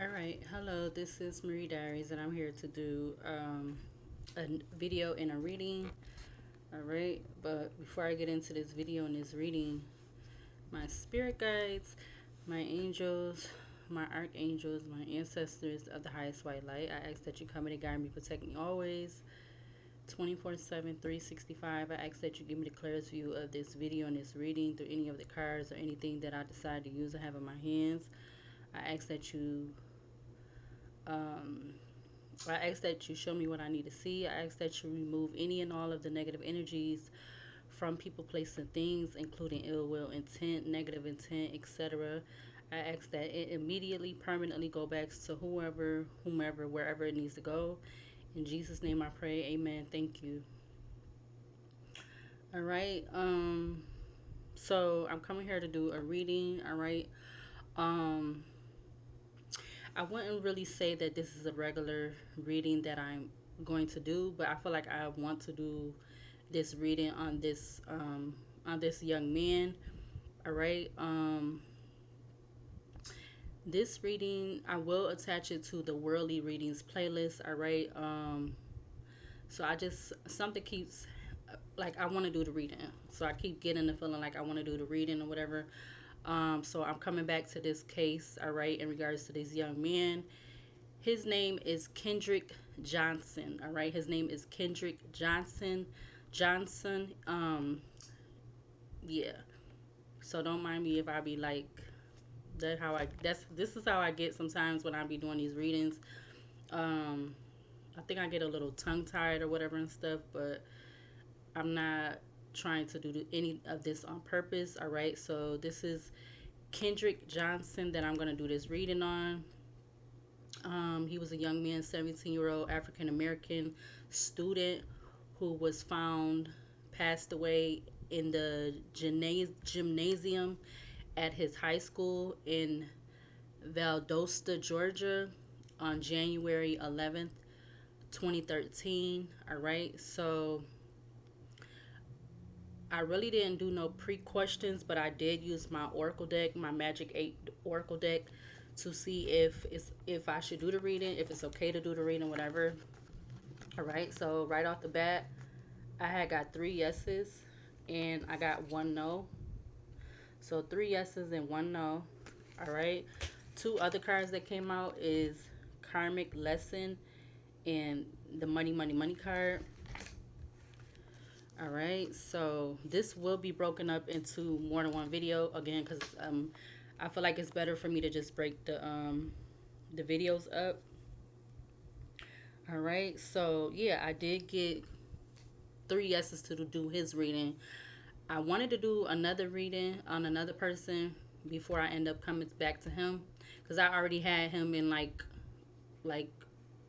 All right, hello, this is Marie Diaries, and I'm here to do a video and a reading. All right, but before I get into this video and this reading, my spirit guides, my angels, my archangels, my ancestors of the highest white light, I ask that you come and guide me, protect me always, 24/7, 365. I ask that you give me the clearest view of this video and this reading through any of the cards or anything that I decide to use or have in my hands. I ask that you um, I ask that you show me what I need to see. I ask that you remove any and all of the negative energies from people, places, and things, including ill will, intent, negative intent, etc. I ask that it immediately, permanently go back to whomever, wherever it needs to go. In Jesus' name I pray. Amen. Thank you. All right. So I'm coming here to do a reading. All right. Um, I wouldn't really say that this is a regular reading that I'm going to do, but I feel like I want to do this reading on this young man. All right. This reading I will attach it to the worldly readings playlist. All right. So I just something keeps like I want to do the reading, so I keep getting the feeling like I want to do the reading or whatever. So I'm coming back to this case. All right, in regards to this young man. His name is Kendrick Johnson. All right, his name is Kendrick Johnson. Johnson. Yeah. So don't mind me if I be like that. This is how I get sometimes when I be doing these readings. Um, I think I get a little tongue tied or whatever and stuff, but I'm not trying to do any of this on purpose. All right. So this is Kendrick Johnson that I'm gonna do this reading on. He was a young man, 17-year-old African American student who was found passed away in the gymnasium at his high school in Valdosta, Georgia on January 11th, 2013. All right, so I really didn't do no pre-questions, but I did use my Oracle deck, my Magic 8 Oracle deck, to see if I should do the reading, if it's okay to do the reading, whatever. All right, so right off the bat, I had got 3 yeses and I got 1 no. So 3 yeses and 1 no. All right. Two other cards that came out is Karmic Lesson and the Money, Money, Money card. All right, so this will be broken up into more than one video again because I feel like it's better for me to just break the videos up. All right, so yeah, I did get 3 yeses to do his reading. I wanted to do another reading on another person before I end up coming back to him because I already had him in like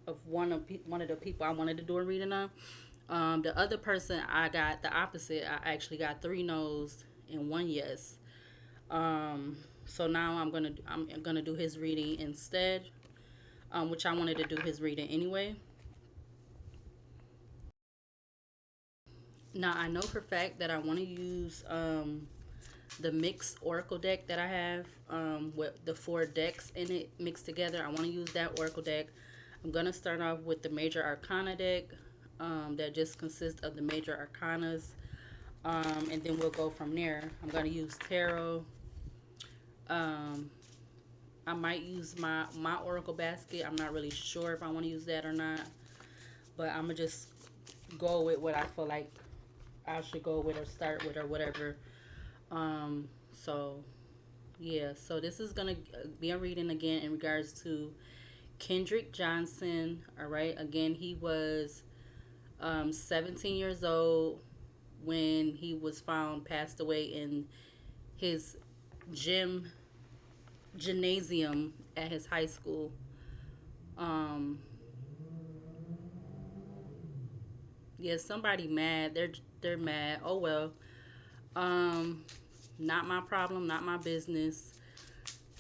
of one of the people I wanted to do a reading on. The other person I got the opposite. I actually got 3 no's and 1 yes. So now I'm gonna do his reading instead, which I wanted to do his reading anyway. Now I know for a fact that I want to use the mixed oracle deck that I have with the 4 decks in it mixed together. I want to use that oracle deck. I'm gonna start off with the major arcana deck that just consists of the major arcanas, and then we'll go from there. I'm gonna use tarot. um, I might use my oracle basket. I'm not really sure if I want to use that or not, but I'm gonna just go with what I feel like I should go with or start with or whatever. So yeah, so this is gonna be a reading again in regards to Kendrick Johnson. All right, again, he was 17 years old when he was found passed away in his gym gymnasium at his high school. Um, yeah, somebody mad. They're mad. Oh well. Um, not my problem, not my business.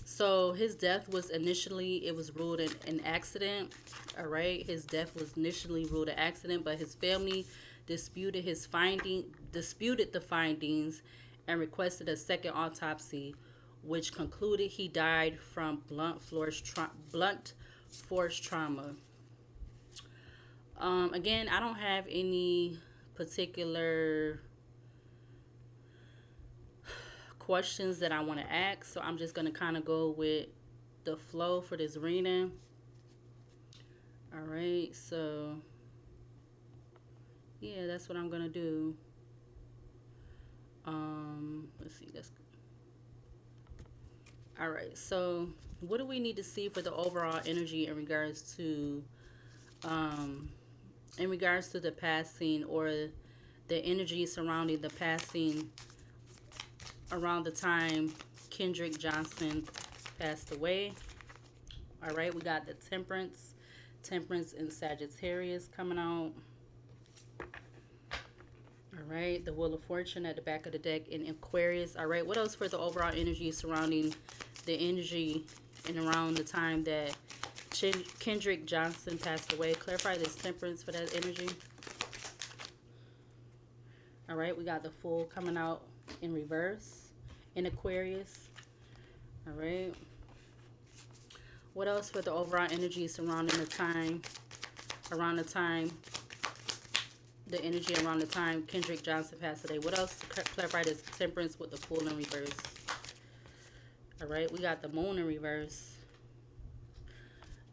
So his death was initially it was ruled an accident. All right, his death was initially ruled an accident, but his family disputed the findings and requested a second autopsy, which concluded he died from blunt force trauma. Again, I don't have any particular questions that I want to ask, so I'm just going to kind of go with the flow for this reading. All right, so yeah, that's what I'm going to do. Let's see, that's good. All right, so what do we need to see for the overall energy um, in regards to the passing, or the energy surrounding the passing around the time Kendrick Johnson passed away? All right, we got the Temperance in Sagittarius coming out. All right, the Wheel of Fortune at the back of the deck in Aquarius. All right, what else for the overall energy surrounding the energy and around the time that Kendrick Johnson passed away? Clarify this Temperance for that energy. All right, we got the Fool coming out in reverse in Aquarius. All right. What else for the overall energy surrounding the time, around the energy around the time Kendrick Johnson passed away? What else to clarify this Temperance with the Fool in reverse? All right, we got the Moon in reverse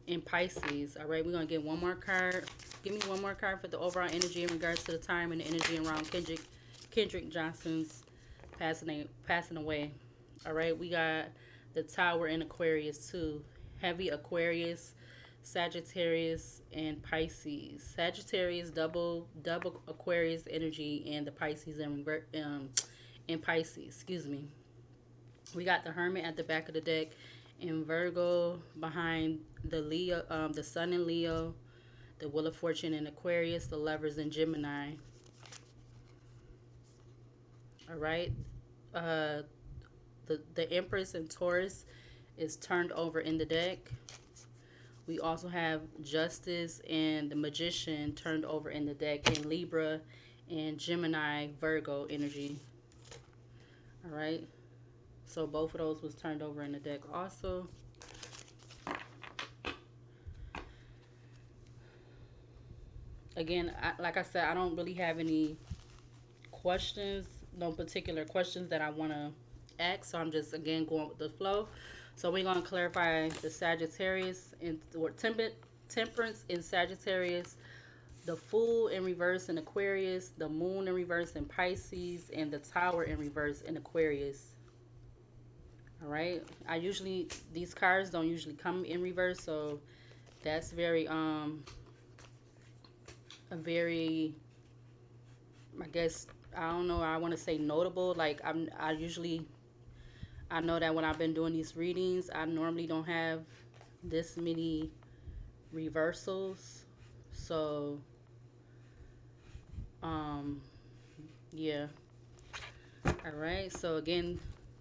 in Pisces. All right, we're going to get one more card. Give me one more card for the overall energy in regards to the time and the energy around Kendrick Johnson's passing away. All right, we got the Tower in Aquarius too. Heavy Aquarius, Sagittarius, and Pisces. Sagittarius, double Aquarius energy, and the Pisces in Pisces. Excuse me. We got the Hermit at the back of the deck, and Virgo behind the Leo, the Sun in Leo, the Wheel of Fortune in Aquarius, the Lovers in Gemini. All right. Uh, the Empress in Taurus is turned over in the deck. We also have Justice and the Magician turned over in the deck in Libra and Gemini Virgo energy. All right. So both of those was turned over in the deck also. Again, like I said, I don't really have any questions, no particular questions that I want to ask. So I'm just, again, going with the flow. So we're going to clarify the Sagittarius or Temperance in Sagittarius, the Fool in reverse in Aquarius, the Moon in reverse in Pisces, and the Tower in reverse in Aquarius. All right. These cards don't usually come in reverse, so that's a very, I guess, I don't know, I want to say notable. Like I know that when I've been doing these readings, I normally don't have this many reversals. So, um, yeah. All right. So again,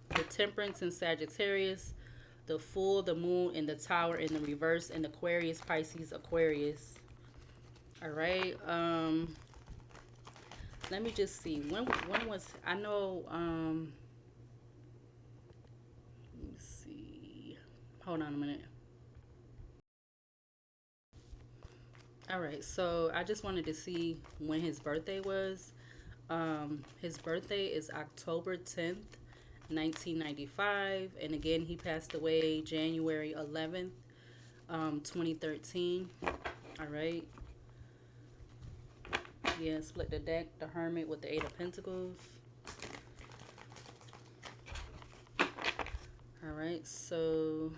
the Temperance in Sagittarius, the Fool, the Moon, and the Tower in the reverse in Aquarius, Pisces, Aquarius. All right. Let me just see. When was, I know, let me see. Hold on a minute. All right, so I just wanted to see when his birthday was. His birthday is October 10th, 1995, and again, he passed away January 11th, 2013. All right. Yeah, split the deck, the Hermit with the Eight of Pentacles. All right, so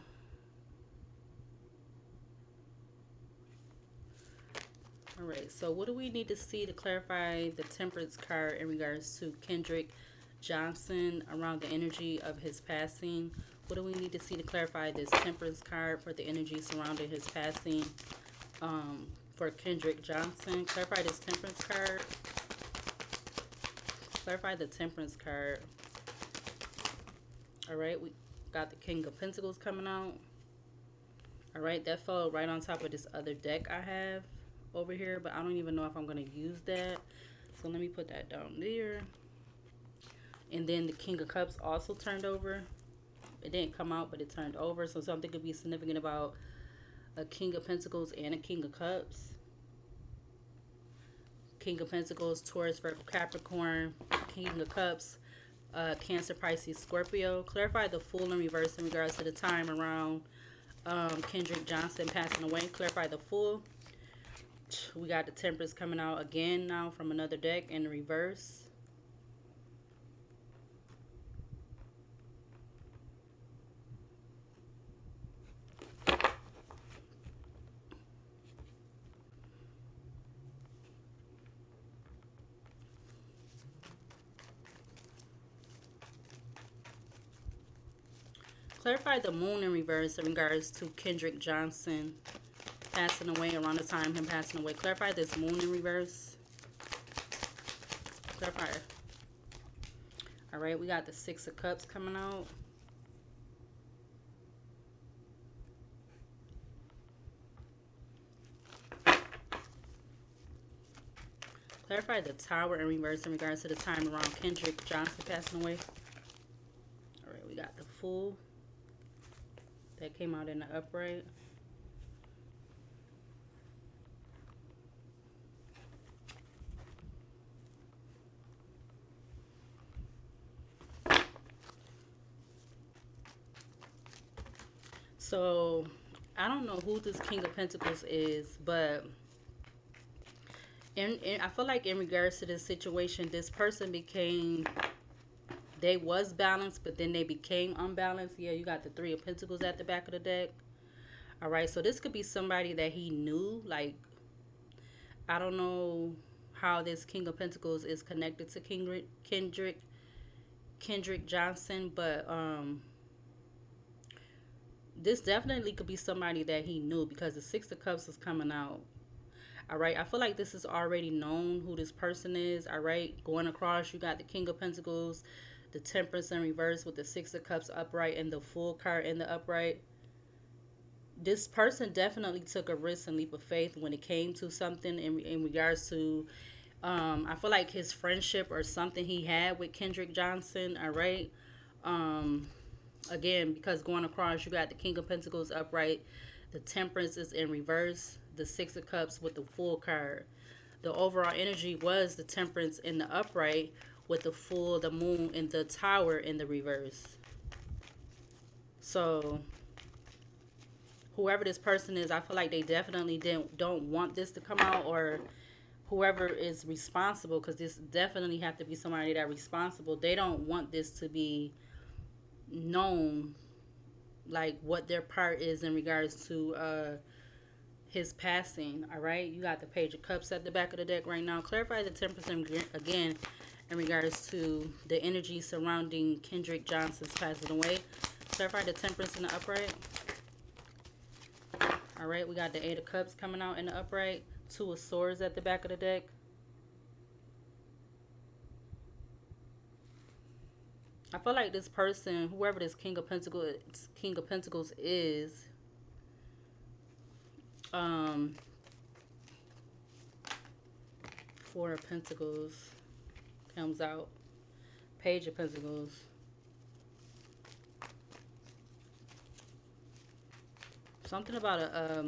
all right, so what do we need to see to clarify the Temperance card in regards to Kendrick Johnson around the energy of his passing? What do we need to see to clarify this Temperance card for the energy surrounding his passing, for Kendrick Johnson? Clarify this Temperance card. Clarify the Temperance card. All right, we got the King of Pentacles coming out. All right, that fell right on top of this other deck I have over here, but I don't even know if I'm going to use that. So let me put that down there. And then the King of Cups also turned over It didn't come out, but it turned over. So something could be significant about a King of Pentacles and a King of Cups. King of Pentacles, Taurus, Virgo, Capricorn. King of Cups, Cancer, Pisces, Scorpio. Clarify the Fool in reverse in regards to the time around Kendrick Johnson passing away. Clarify the Fool. We got the Temperance coming out again now from another deck in reverse. Clarify the Moon in reverse in regards to Kendrick Johnson passing away, around the time him passing away. Clarify this Moon in reverse. Clarify. All right, we got the Six of Cups coming out. Clarify the Tower in reverse in regards to the time around Kendrick Johnson passing away. All right, we got the Fool. That came out in the upright. So, I don't know who this King of Pentacles is, but I feel like in regards to this situation, this person became, they was balanced, but then they became unbalanced. Yeah, you got the Three of Pentacles at the back of the deck. All right, so this could be somebody that he knew. Like, I don't know how this King of Pentacles is connected to Kendrick Johnson, but this definitely could be somebody that he knew because the Six of Cups is coming out. All right, I feel like this is already known who this person is. All right, going across, you got the King of Pentacles, the Temperance in reverse with the Six of Cups upright and the Fool card in the upright. This person definitely took a risk and leap of faith when it came to something in regards to, I feel like his friendship or something he had with Kendrick Johnson. All right. Again, because going across, you got the King of Pentacles upright, the Temperance is in reverse, the Six of Cups with the Fool card. The overall energy was the Temperance in the upright with the Fool, the Moon, and the Tower in the reverse. So whoever this person is, I feel like they definitely don't want this to come out, or whoever is responsible, because this definitely have to be somebody that responsible. They don't want this to be known, like what their part is in regards to his passing. All right, you got the Page of Cups at the back of the deck right now. Clarify the 10% again in regards to the energy surrounding Kendrick Johnson's passing away. Clarify the Temperance in the upright. All right, we got the Eight of Cups coming out in the upright. Two of Swords at the back of the deck. I feel like this person, whoever this King of Pentacles is, Four of Pentacles comes out. Page of Pentacles. Something about a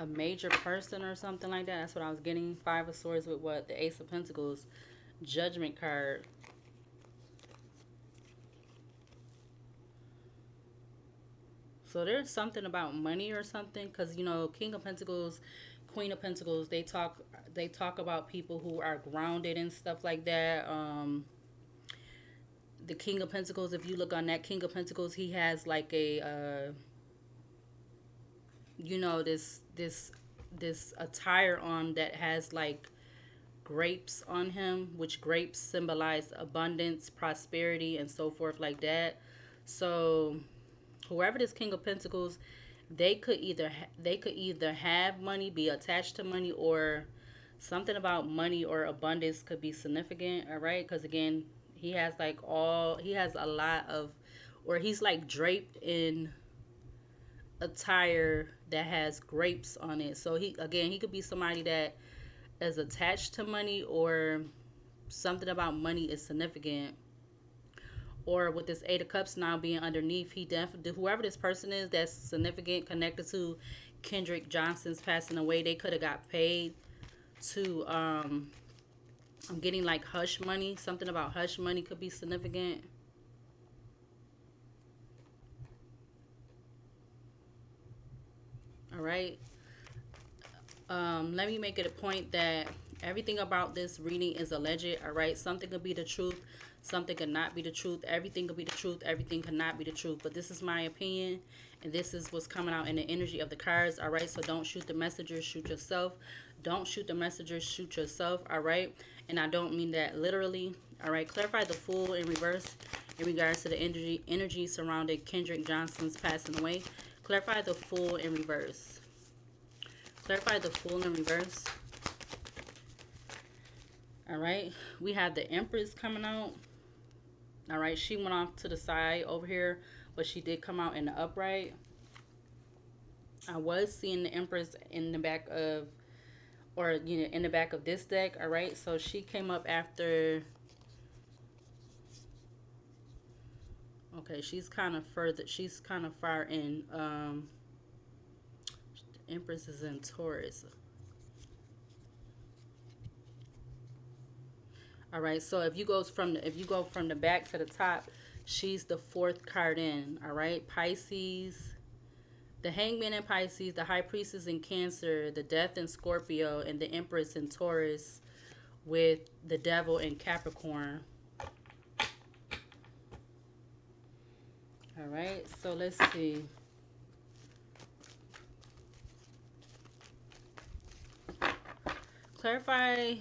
major person or something like that. That's what I was getting. Five of Swords with what? The Ace of Pentacles. Judgment card. So there's something about money or something, because you know, King of Pentacles, Queen of Pentacles, they talk about people who are grounded and stuff like that. The King of Pentacles, if you look on that King of Pentacles, he has like a you know, this attire on that has like grapes on him, which grapes symbolize abundance, prosperity, and so forth like that. So whoever this King of Pentacles, they could either have money, be attached to money, or something about money or abundance could be significant. All right, because again, he has a lot of, or he's like draped in attire that has grapes on it. So he could be somebody that is attached to money, or something about money is significant, Or with this Eight of Cups now being underneath, he definitely, whoever this person is that's significant connected to Kendrick Johnson's passing away, they could have got paid to I'm getting like hush money. Something about hush money could be significant. All right. Let me make it a point that everything about this reading is alleged. All right. Something could be the truth. Something could not be the truth. Everything could be the truth. Everything cannot be the truth. But this is my opinion. And this is what's coming out in the energy of the cards. All right. So don't shoot the messengers. Shoot yourself. Don't shoot the messengers. Shoot yourself. All right. And I don't mean that literally. All right. Clarify the Fool in reverse in regards to the energy surrounding Kendrick Johnson's passing away. Clarify the Fool in reverse. Clarify the Fool in reverse. All right. We have the Empress coming out. All right. She went off to the side over here, but she did come out in the upright. I was seeing the Empress in the back of, or in the back of this deck. All right. So she came up after. Okay, she's kind of further. She's kind of far in. The Empress is in Taurus. All right. So if you go from the back to the top, she's the fourth card in. All right. Pisces, the Hangman in Pisces, the High Priestess in Cancer, the Death in Scorpio, and the Empress in Taurus, with the Devil in Capricorn. All right. So let's see. Clarify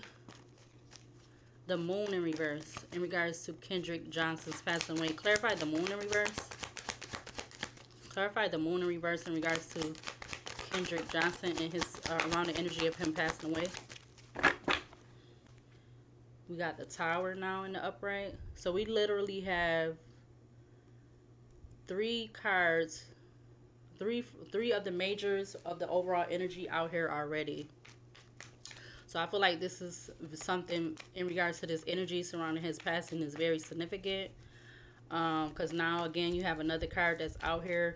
the Moon in reverse in regards to Kendrick Johnson's passing away. Clarify the Moon in reverse. Clarify the Moon in reverse in regards to Kendrick Johnson and his around the energy of him passing away. We got the Tower now in the upright. So we literally have three cards, three of the majors of the overall energy out here already. So I feel like this is something in regards to this energy surrounding his passing is very significant. Because now again you have another card that's out here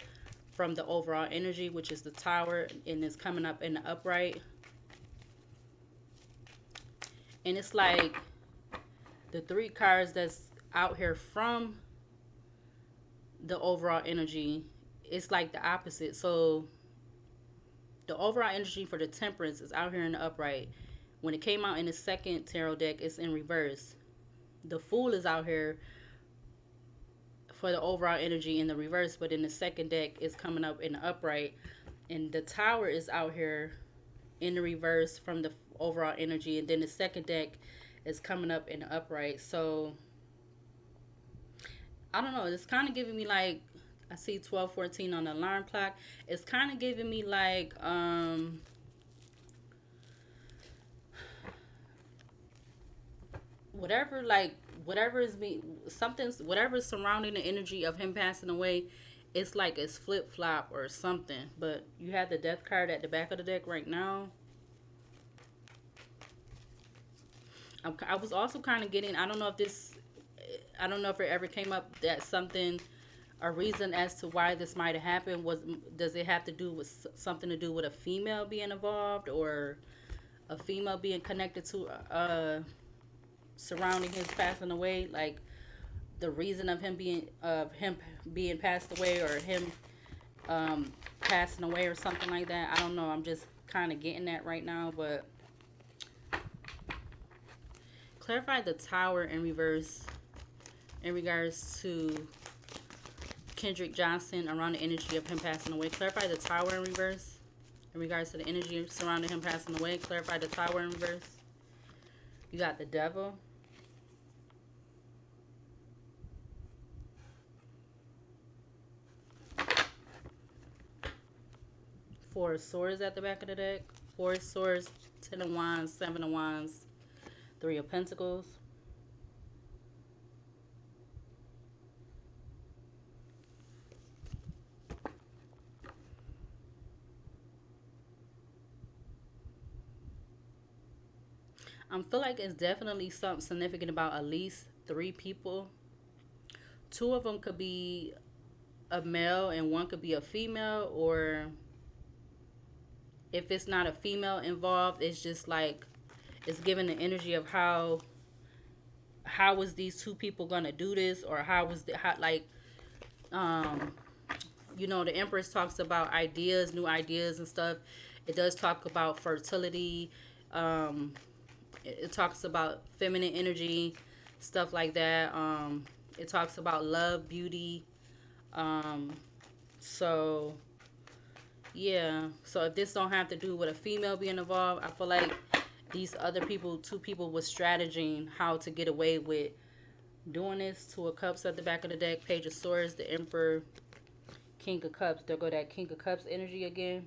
from the overall energy, which is the Tower, and it's coming up in the upright. And it's like the three cards that's out here from the overall energy, it's like the opposite. So the overall energy for the Temperance is out here in the upright. When it came out in the second tarot deck, it's in reverse. The Fool is out here for the overall energy in the reverse, but in the second deck, it's coming up in the upright. And the Tower is out here in the reverse from the overall energy, and then the second deck is coming up in the upright. So I don't know, it's kind of giving me like, I see 12:14 on the alarm clock. It's kind of giving me like whatever, like whatever is me something's whatever's surrounding the energy of him passing away, it's like it's flip-flop or something. But you have the Death card at the back of the deck right now. I was also kind of getting, I don't know if it ever came up that something, a reason as to why this might have happened was, does it have to do with something to do with a female being involved, or a female being connected to surrounding his passing away, like the reason of him being passed away, or him passing away or something like that. I don't know, I'm just kind of getting that right now. But clarify the Tower in reverse in regards to Kendrick Johnson around the energy of him passing away. Clarify the Tower in reverse in regards to the energy surrounding him passing away. Clarify the Tower in reverse. You got the Devil. Four of Swords at the back of the deck. Four of Swords, Ten of Wands, Seven of Wands, Three of Pentacles. I feel like it's definitely something significant about at least three people two of them could be a male and one could be a female, or if it's not a female involved, it's just like it's giving the energy of how was these two people gonna do this, or how was the how like um you know, the Empress talks about ideas, new ideas and stuff. It does talk about fertility. um it talks about feminine energy, stuff like that. It talks about love, beauty. um so yeah, so if this don't have to do with a female being involved, I feel like these other people, two people, was strategizing how to get away with doing this. Two of Cups at the back of the deck, Page of Swords, the Emperor, King of Cups. There go that King of Cups energy again.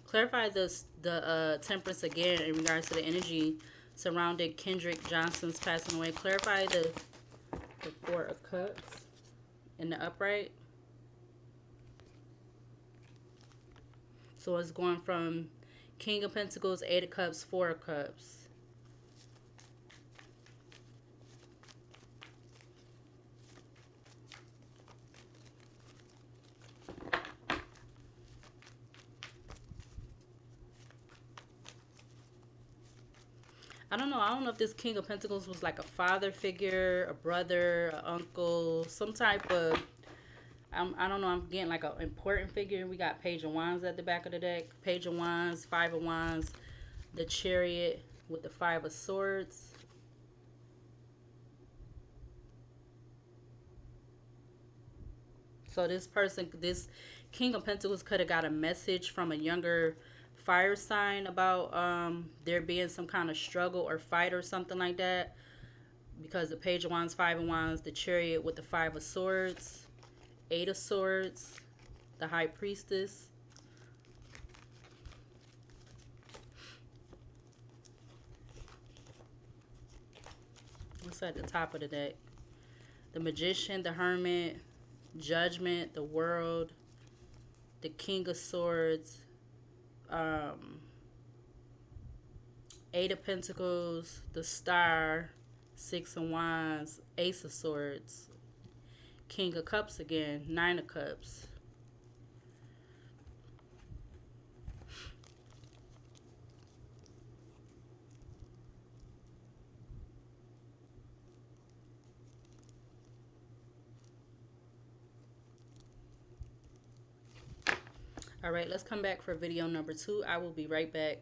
Clarify the Temperance again in regards to the energy surrounding Kendrick Johnson's passing away. Clarify the Four of Cups in the upright. So it's going from King of Pentacles, Eight of Cups, Four of Cups. I don't know. I don't know if this King of Pentacles was like a father figure, a brother, an uncle, some type of. I don't know. I'm getting like an important figure. We got Page of Wands at the back of the deck. Page of Wands, Five of Wands, the Chariot with the Five of Swords. So this person, this King of Pentacles could have got a message from a younger fire sign about there being some kind of struggle or fight or something like that. Because the Page of Wands, Five of Wands, the Chariot with the Five of Swords, Eight of Swords, the High Priestess. What's at the top of the deck? The Magician, the Hermit, Judgment, the World, the King of Swords, um, Eight of Pentacles, the Star, Six of Wands, Ace of Swords, King of Cups again, Nine of Cups. All right, let's come back for video number 2. I will be right back.